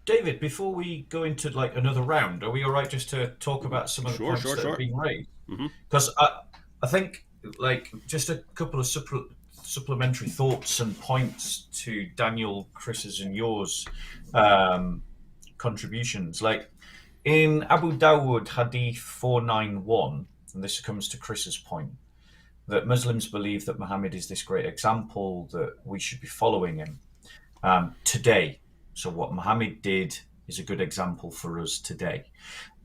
David, before we go into like another round, are we all right just to talk about some of the points that have been raised? Because I think like just a couple of supplementary thoughts and points to Daniel, Chris's, and yours contributions. Like in Abu Dawud Hadith 491, and this comes to Chris's point, that Muslims believe that Muhammad is this great example that we should be following him today. So what Muhammad did is a good example for us today.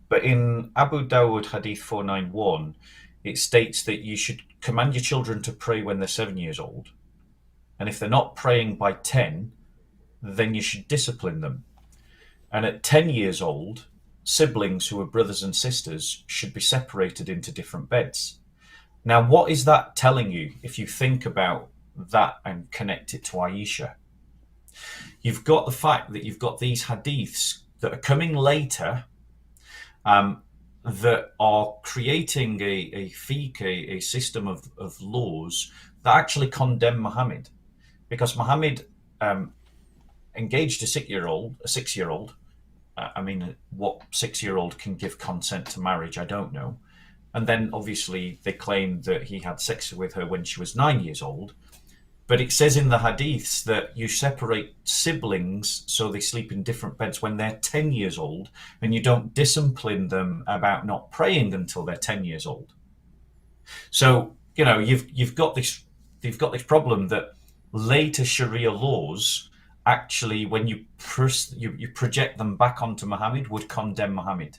But in Abu Dawud Hadith 491, it states that you should command your children to pray when they're 7 years old. And if they're not praying by 10, then you should discipline them. And at 10 years old, siblings who are brothers and sisters should be separated into different beds. Now, what is that telling you if you think about that and connect it to Aisha? You've got the fact that you've got these hadiths that are coming later that are creating a fiqh, a system of laws that actually condemn Muhammad. Because Muhammad engaged a 6-year-old. I mean, what 6-year-old can give consent to marriage, I don't know. And then obviously they claim that he had sex with her when she was 9 years old. But it says in the hadiths that you separate siblings so they sleep in different beds when they're 10 years old, and you don't discipline them about not praying until they're 10 years old. So, you know, you've got this problem that later Sharia laws actually, when you project them back onto Muhammad, would condemn Muhammad.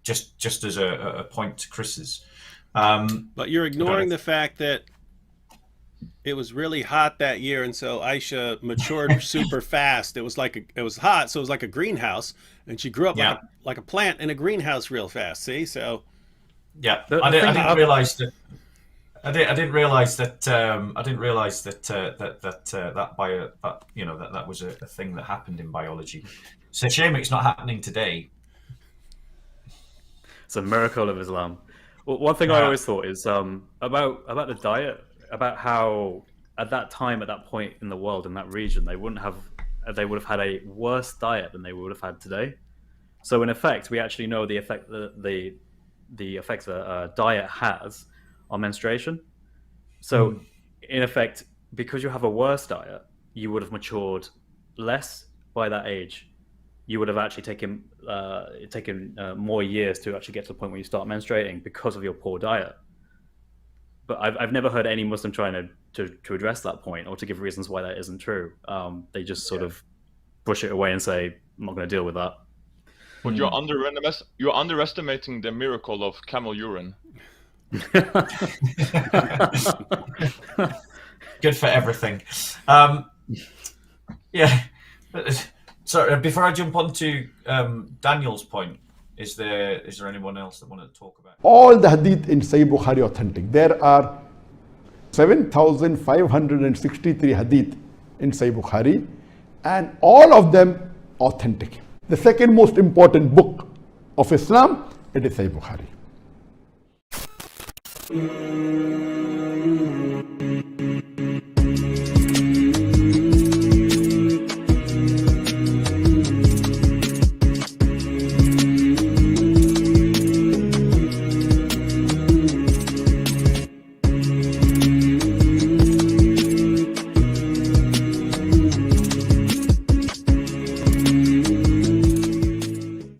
Just as a point to Chris's. But you're ignoring the fact that it was really hot that year, and so Aisha matured super fast. It was hot, so it was like a greenhouse, and she grew up like a plant in a greenhouse real fast. See, so yeah, I didn't realize that. I didn't realize that. That was a thing that happened in biology. It's a shame it's not happening today. It's a miracle of Islam. Well, one thing I always thought is about the diet. About how at that time, at that point in the world, in that region, they would have had a worse diet than they would have had today. So in effect, we actually know the effect the effects a diet has on menstruation. So in effect, because you have a worse diet, you would have matured less by that age. You would have actually taken more years to actually get to the point where you start menstruating because of your poor diet. But I've never heard any Muslim trying to address that point or to give reasons why that isn't true. They just sort of brush it away and say, I'm not going to deal with that. But you're underestimating the miracle of camel urine. Good for everything. So before I jump on to Daniel's point, is there anyone else that wanted to talk about? All the hadith in Sahih Bukhari authentic. There are 7,563 hadith in Sahih Bukhari, and all of them authentic. The second most important book of Islam, it is Sahih Bukhari.